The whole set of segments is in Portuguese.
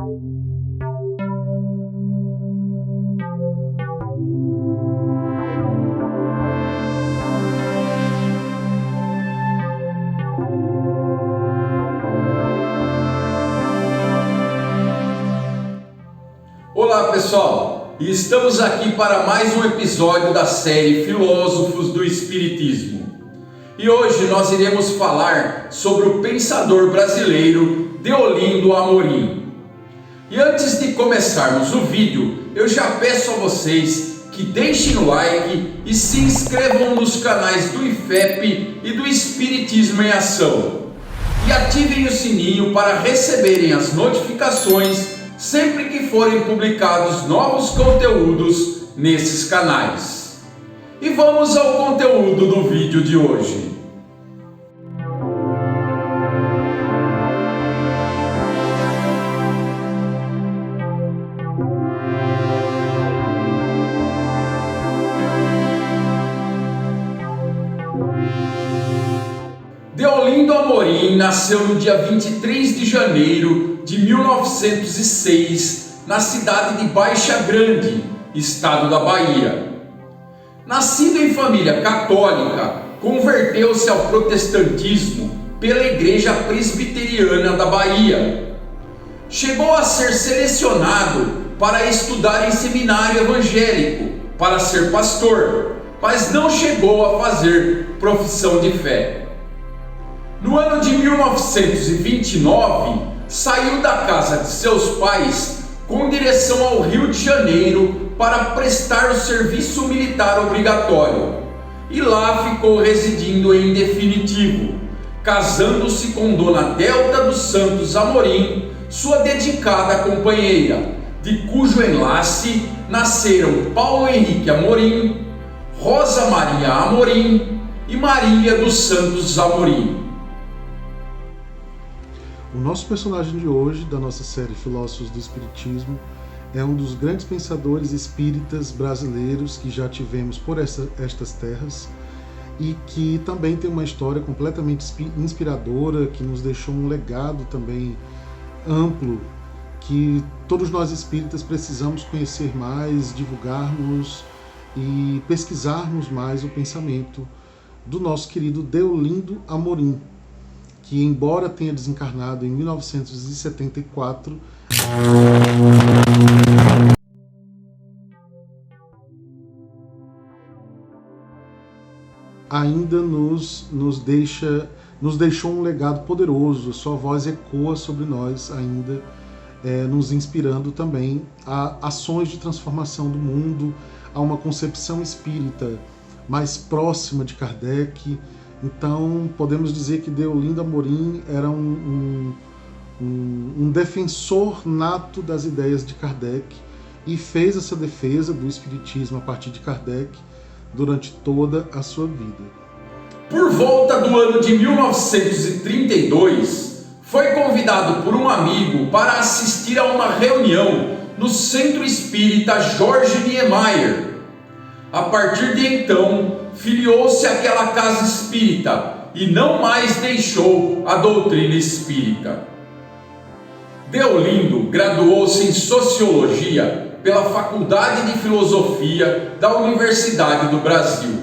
Olá pessoal, e estamos aqui para mais um episódio da série Filósofos do Espiritismo. E hoje nós iremos falar sobre o pensador brasileiro Deolindo Amorim. E antes de começarmos o vídeo, eu já peço a vocês que deixem o like e se inscrevam nos canais do IFEP e do Espiritismo em Ação. E ativem o sininho para receberem as notificações sempre que forem publicados novos conteúdos nesses canais. E vamos ao conteúdo do vídeo de hoje. Deolindo Amorim nasceu no dia 23 de janeiro de 1906, na cidade de Baixa Grande, estado da Bahia. Nascido em família católica, converteu-se ao protestantismo pela Igreja Presbiteriana da Bahia. Chegou a ser selecionado para estudar em seminário evangélico, para ser pastor, mas não chegou a fazer profissão de fé. No ano de 1929, saiu da casa de seus pais com direção ao Rio de Janeiro para prestar o serviço militar obrigatório, e lá ficou residindo em definitivo, casando-se com Dona Delta dos Santos Amorim, sua dedicada companheira, de cujo enlace nasceram Paulo Henrique Amorim, Rosa Maria Amorim e Maria dos Santos Amorim. O nosso personagem de hoje, da nossa série Filósofos do Espiritismo, é um dos grandes pensadores espíritas brasileiros que já tivemos por estas terras e que também tem uma história completamente inspiradora, que nos deixou um legado também amplo, que todos nós espíritas precisamos conhecer mais, divulgarmos e pesquisarmos mais o pensamento do nosso querido Deolindo Amorim, que, embora tenha desencarnado em 1974, ainda nos deixou um legado poderoso. Sua voz ecoa sobre nós ainda, nos inspirando também a ações de transformação do mundo, a uma concepção espírita mais próxima de Kardec. Então, podemos dizer que Deolindo Amorim era um defensor nato das ideias de Kardec e fez essa defesa do Espiritismo a partir de Kardec durante toda a sua vida. Por volta do ano de 1932, foi convidado por um amigo para assistir a uma reunião no Centro Espírita Jorge Niemeyer. A partir de então, filiou-se àquela casa espírita e não mais deixou a doutrina espírita. Deolindo graduou-se em Sociologia pela Faculdade de Filosofia da Universidade do Brasil,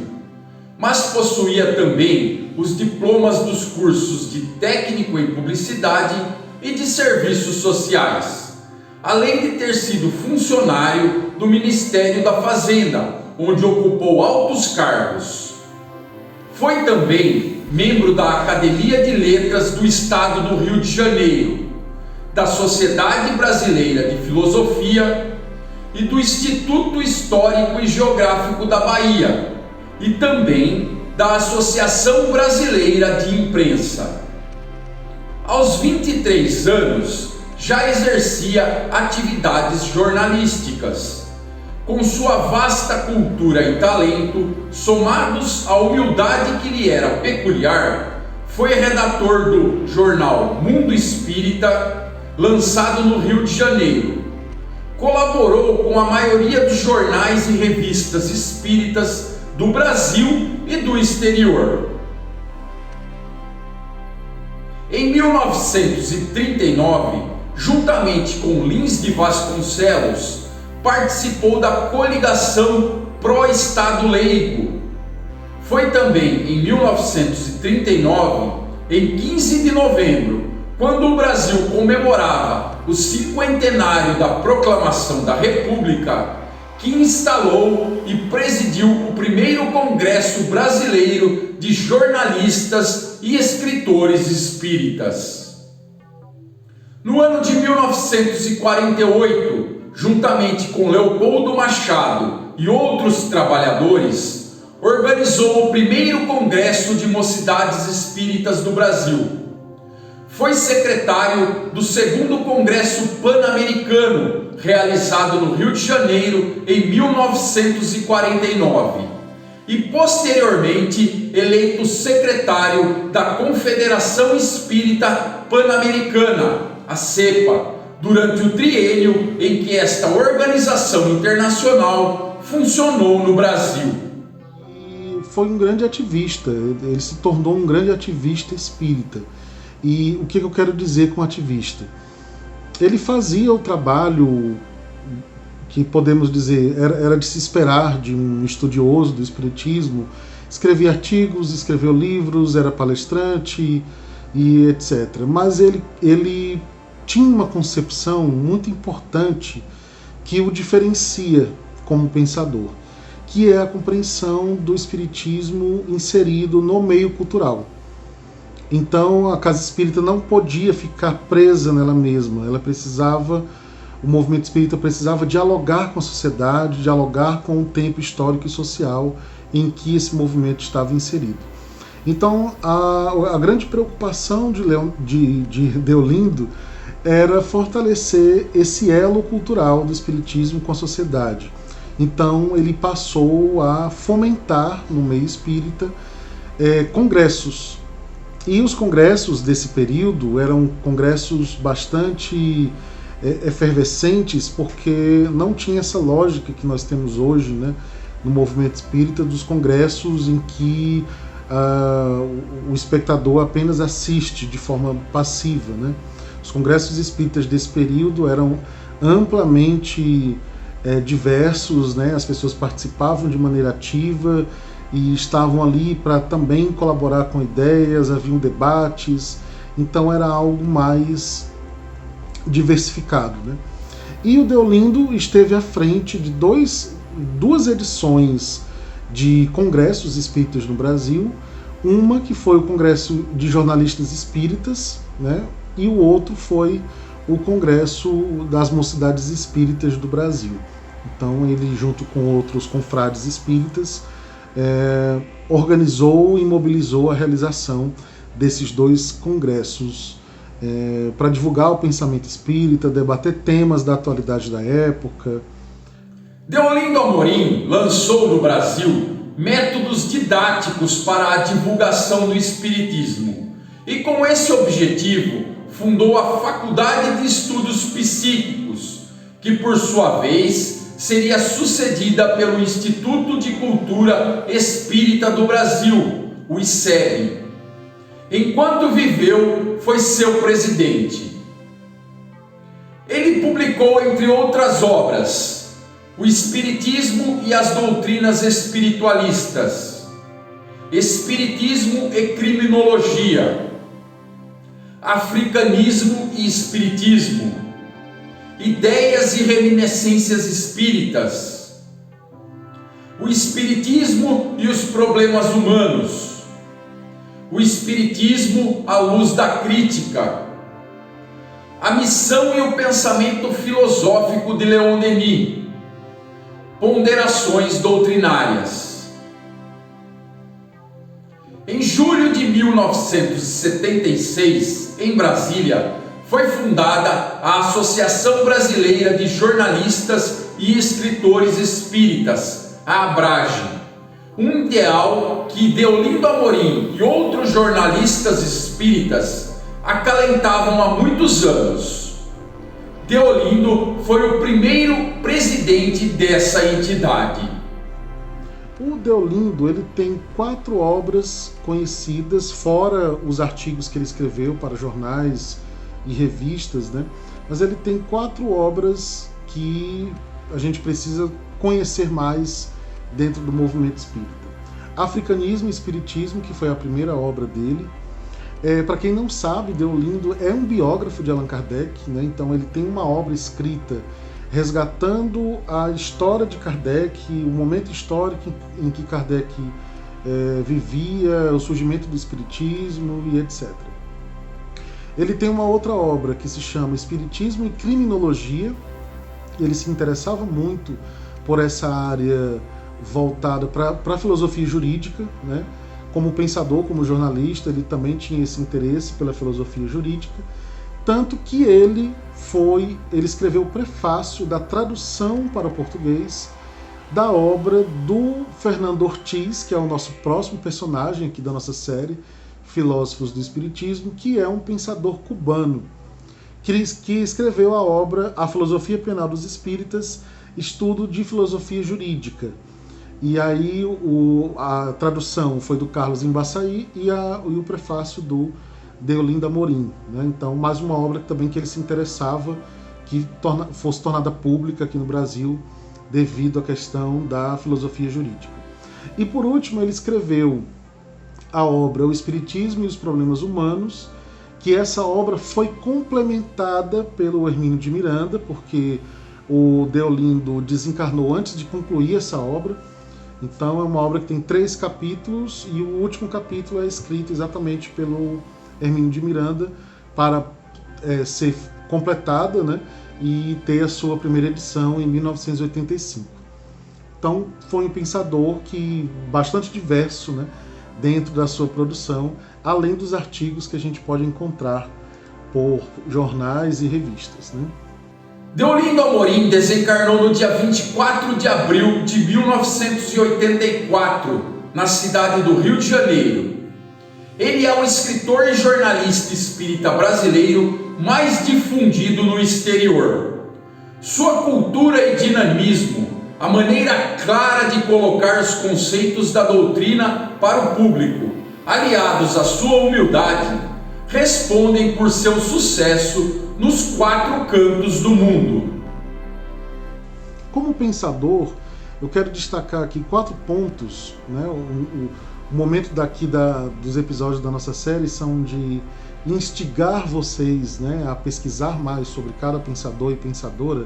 mas possuía também os diplomas dos cursos de Técnico em Publicidade e de Serviços Sociais, além de ter sido funcionário do Ministério da Fazenda, onde ocupou altos cargos. Foi também membro da Academia de Letras do Estado do Rio de Janeiro, da Sociedade Brasileira de Filosofia e do Instituto Histórico e Geográfico da Bahia, e também da Associação Brasileira de Imprensa. Aos 23 anos, já exercia atividades jornalísticas. Com sua vasta cultura e talento, somados à humildade que lhe era peculiar, foi redator do jornal Mundo Espírita, lançado no Rio de Janeiro. Colaborou com a maioria dos jornais e revistas espíritas do Brasil e do exterior. Em 1939, juntamente com Lins de Vasconcelos, participou da coligação pró-Estado laico. Foi também em 1939, em 15 de novembro, quando o Brasil comemorava o cinquentenário da proclamação da República, que instalou e presidiu o primeiro Congresso Brasileiro de Jornalistas e Escritores Espíritas. No ano de 1948, juntamente com Leopoldo Machado e outros trabalhadores, organizou o primeiro Congresso de Mocidades Espíritas do Brasil. Foi secretário do segundo Congresso Pan-Americano, realizado no Rio de Janeiro em 1949, e posteriormente eleito secretário da Confederação Espírita Pan-Americana, a CEPA, durante o triênio em que esta organização internacional funcionou no Brasil. E foi um grande ativista, ele se tornou um grande ativista espírita. E o que eu quero dizer com ativista? Ele fazia o trabalho que podemos dizer era de se esperar de um estudioso do espiritismo, escrevia artigos, escreveu livros, era palestrante e etc. Mas ele tinha uma concepção muito importante que o diferencia como pensador, que é a compreensão do espiritismo inserido no meio cultural. Então a Casa Espírita não podia ficar presa nela mesma, o movimento espírita precisava dialogar com a sociedade, dialogar com o tempo histórico e social em que esse movimento estava inserido. Então a grande preocupação de Deolindo era fortalecer esse elo cultural do espiritismo com a sociedade. Então ele passou a fomentar no meio espírita congressos. E os congressos desse período eram congressos bastante efervescentes, porque não tinha essa lógica que nós temos hoje, né, no movimento espírita, dos congressos em que o espectador apenas assiste de forma passiva, né? Os congressos espíritas desse período eram amplamente diversos, né? As pessoas participavam de maneira ativa e estavam ali para também colaborar com ideias, haviam debates, então era algo mais diversificado, né? E o Deolindo esteve à frente de duas edições de congressos espíritas no Brasil, uma que foi o Congresso de Jornalistas Espíritas, né? E o outro foi o Congresso das Mocidades Espíritas do Brasil. Então ele, junto com outros confrades espíritas, organizou e mobilizou a realização desses dois congressos para divulgar o pensamento espírita, debater temas da atualidade da época. Deolindo Amorim lançou no Brasil métodos didáticos para a divulgação do espiritismo e, com esse objetivo, fundou a Faculdade de Estudos Psíquicos, que por sua vez seria sucedida pelo Instituto de Cultura Espírita do Brasil, o ICEB. Enquanto viveu, foi seu presidente. Ele publicou, entre outras obras, O Espiritismo e as Doutrinas Espiritualistas, Espiritismo e Criminologia, Africanismo e Espiritismo, Ideias e Reminiscências Espíritas, O Espiritismo e os Problemas Humanos, O Espiritismo à Luz da Crítica, A Missão e o Pensamento Filosófico de Leon Denis, Ponderações Doutrinárias. Em julho de 1976, em Brasília, foi fundada a Associação Brasileira de Jornalistas e Escritores Espíritas, a ABRAGE, um ideal que Deolindo Amorim e outros jornalistas espíritas acalentavam há muitos anos. Deolindo foi o primeiro presidente dessa entidade. O Deolindo, ele tem 4 obras conhecidas, fora os artigos que ele escreveu para jornais e revistas, né? mas ele tem 4 obras que a gente precisa conhecer mais dentro do movimento espírita. Africanismo e Espiritismo, que foi a primeira obra dele. Para quem não sabe, Deolindo é um biógrafo de Allan Kardec, né? Então ele tem uma obra escrita resgatando a história de Kardec, o momento histórico em que Kardec vivia, o surgimento do Espiritismo e etc. Ele tem uma outra obra que se chama Espiritismo e Criminologia. Ele se interessava muito por essa área voltada para a filosofia jurídica, né? Como pensador, como jornalista, ele também tinha esse interesse pela filosofia jurídica, tanto que ele escreveu o prefácio da tradução para o português da obra do Fernando Ortiz, que é o nosso próximo personagem aqui da nossa série, Filósofos do Espiritismo, que é um pensador cubano, que escreveu a obra A Filosofia Penal dos Espíritas, Estudo de Filosofia Jurídica. E aí a tradução foi do Carlos Embaçaí e o prefácio do Deolindo Amorim, né? Então, mais uma obra também que ele se interessava que fosse tornada pública aqui no Brasil devido à questão da filosofia jurídica. E por último, ele escreveu a obra O Espiritismo e os Problemas Humanos, que essa obra foi complementada pelo Hermínio de Miranda, porque o Deolindo desencarnou antes de concluir essa obra. Então é uma obra que tem 3 capítulos e o último capítulo é escrito exatamente pelo Hermínio de Miranda para ser completada, né, e ter a sua primeira edição em 1985. Então foi um pensador bastante diverso, né, dentro da sua produção, além dos artigos que a gente pode encontrar por jornais e revistas, né. Deolindo Amorim desencarnou no dia 24 de abril de 1984, na cidade do Rio de Janeiro. Ele é o escritor e jornalista espírita brasileiro mais difundido no exterior. Sua cultura e dinamismo, a maneira clara de colocar os conceitos da doutrina para o público, aliados à sua humildade, respondem por seu sucesso nos 4 cantos do mundo. Como pensador, eu quero destacar aqui 4 pontos, né? O momento dos episódios da nossa série são de instigar vocês, né, a pesquisar mais sobre cada pensador e pensadora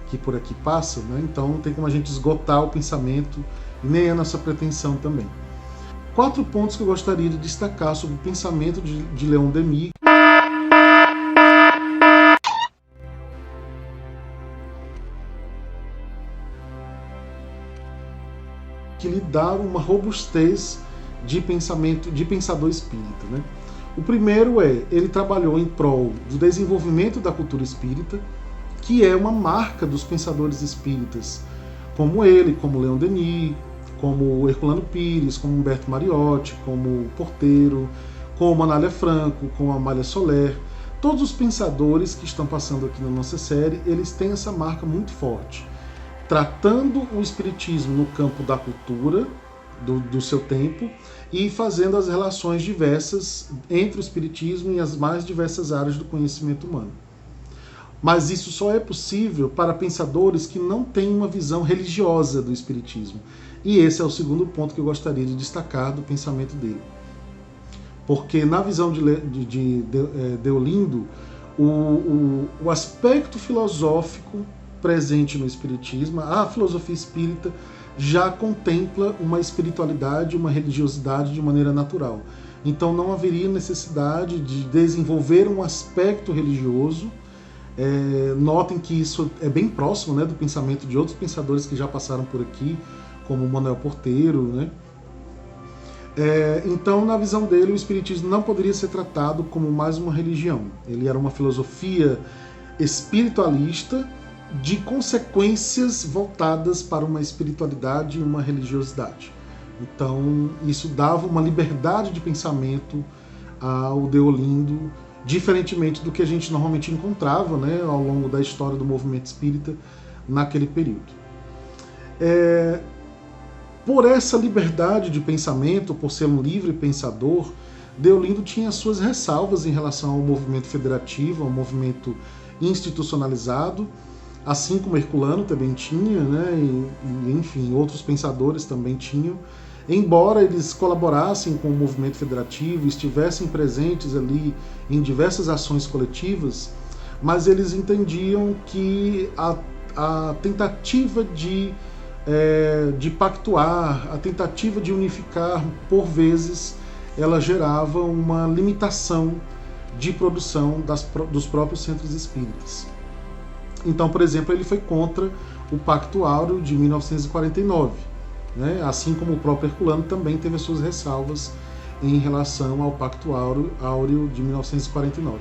que por aqui passa, né? Então não tem como a gente esgotar o pensamento e nem é a nossa pretensão também. 4 pontos que eu gostaria de destacar sobre o pensamento de Leon Denis. Que lhe dá uma robustez de pensamento, de pensador espírita, né? O primeiro ele trabalhou em prol do desenvolvimento da cultura espírita, que é uma marca dos pensadores espíritas, como ele, como Leon Denis, como Herculano Pires, como Humberto Mariotti, como Porteiro, como Anália Franco, como Amália Soler. Todos os pensadores que estão passando aqui na nossa série, eles têm essa marca muito forte, tratando o espiritismo no campo da cultura do seu tempo e fazendo as relações diversas entre o espiritismo e as mais diversas áreas do conhecimento humano. Mas isso só é possível para pensadores que não têm uma visão religiosa do espiritismo. E esse é o segundo ponto que eu gostaria de destacar do pensamento dele. Porque na visão de Deolindo, o aspecto filosófico presente no espiritismo, a filosofia espírita já contempla uma espiritualidade, uma religiosidade de maneira natural. Então não haveria necessidade de desenvolver um aspecto religioso. Notem que isso é bem próximo, né, do pensamento de outros pensadores que já passaram por aqui, como Manuel Porteiro, né? Então, na visão dele, o espiritismo não poderia ser tratado como mais uma religião. Ele era uma filosofia espiritualista de consequências voltadas para uma espiritualidade e uma religiosidade. Então, isso dava uma liberdade de pensamento ao Deolindo, diferentemente do que a gente normalmente encontrava, né, ao longo da história do movimento espírita naquele período. Por essa liberdade de pensamento, por ser um livre pensador, Deolindo tinha suas ressalvas em relação ao movimento federativo, ao movimento institucionalizado, assim como Herculano também tinha, né? E enfim, outros pensadores também tinham. Embora eles colaborassem com o movimento federativo, estivessem presentes ali em diversas ações coletivas, mas eles entendiam que a tentativa de pactuar, a tentativa de unificar, por vezes, ela gerava uma limitação de produção dos próprios centros espíritas. Então, por exemplo, ele foi contra o Pacto Áureo de 1949, né? Assim como o próprio Herculano também teve as suas ressalvas em relação ao Pacto Áureo de 1949.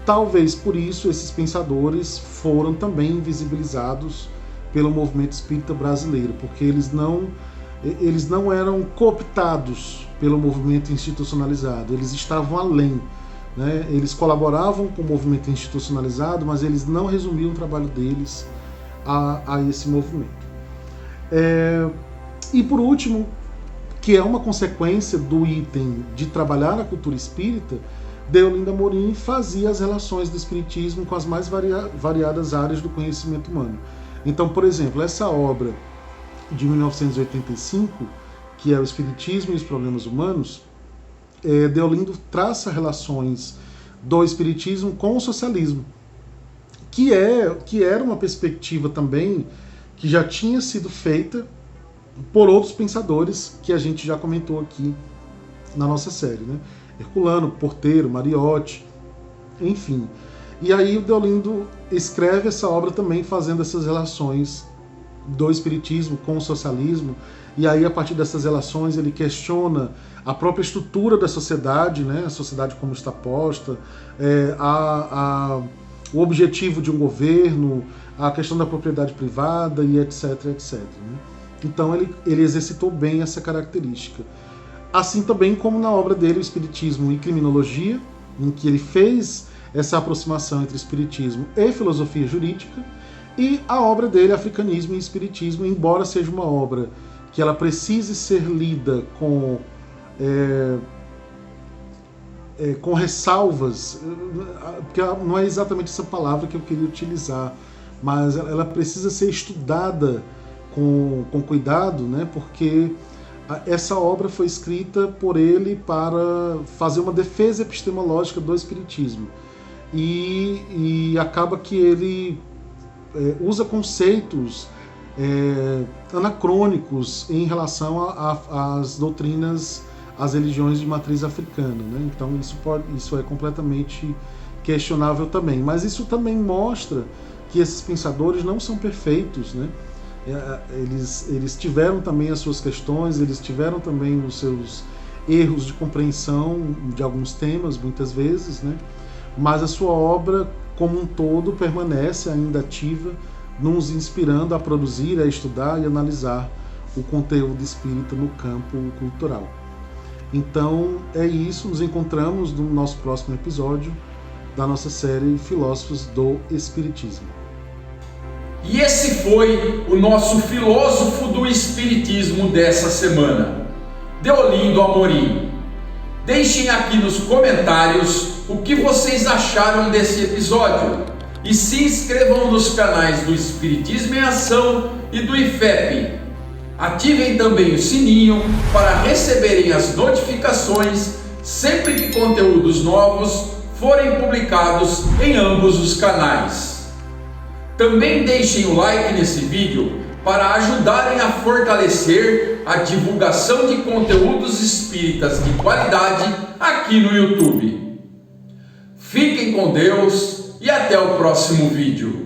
Talvez por isso esses pensadores foram também invisibilizados pelo movimento espírita brasileiro, porque eles não eram cooptados pelo movimento institucionalizado, eles estavam além, né? Eles colaboravam com o movimento institucionalizado, mas eles não resumiam o trabalho deles a esse movimento. E por último, que é uma consequência do item de trabalhar a cultura espírita, Deolinda Amorim fazia as relações do espiritismo com as mais variadas áreas do conhecimento humano. Então, por exemplo, essa obra de 1985, que é o Espiritismo e os Problemas Humanos, Deolindo traça relações do espiritismo com o socialismo, que era uma perspectiva também que já tinha sido feita por outros pensadores que a gente já comentou aqui na nossa série, né? Herculano, Porteiro, Mariotti, enfim. E aí o Deolindo escreve essa obra também fazendo essas relações do espiritismo com o socialismo, e aí a partir dessas relações ele questiona a própria estrutura da sociedade, né? A sociedade como está posta, o objetivo de um governo, a questão da propriedade privada e etc, etc. Né? Então ele exercitou bem essa característica. Assim também como na obra dele, o Espiritismo e Criminologia, em que ele fez essa aproximação entre espiritismo e filosofia jurídica, e a obra dele, Africanismo e Espiritismo, embora seja uma obra que ela precise ser lida com ressalvas, porque não é exatamente essa palavra que eu queria utilizar, mas ela precisa ser estudada com cuidado, né? Porque essa obra foi escrita por ele para fazer uma defesa epistemológica do espiritismo. E acaba que ele usa conceitos anacrônicos em relação às doutrinas, às religiões de matriz africana, né? Então isso é completamente questionável também. Mas isso também mostra que esses pensadores não são perfeitos, né? Eles tiveram também as suas questões, eles tiveram também os seus erros de compreensão de alguns temas, muitas vezes, né? Mas a sua obra, como um todo, permanece ainda ativa, nos inspirando a produzir, a estudar e analisar o conteúdo espírita no campo cultural. Então, é isso, nos encontramos no nosso próximo episódio da nossa série Filósofos do Espiritismo. E esse foi o nosso filósofo do Espiritismo dessa semana, Deolindo Amorim. Deixem aqui nos comentários o que vocês acharam desse episódio e se inscrevam nos canais do Espiritismo em Ação e do IFEP. Ativem também o sininho para receberem as notificações sempre que conteúdos novos forem publicados em ambos os canais. Também deixem o like nesse vídeo para ajudarem a fortalecer a divulgação de conteúdos espíritas de qualidade aqui no YouTube. Fiquem com Deus e até o próximo vídeo.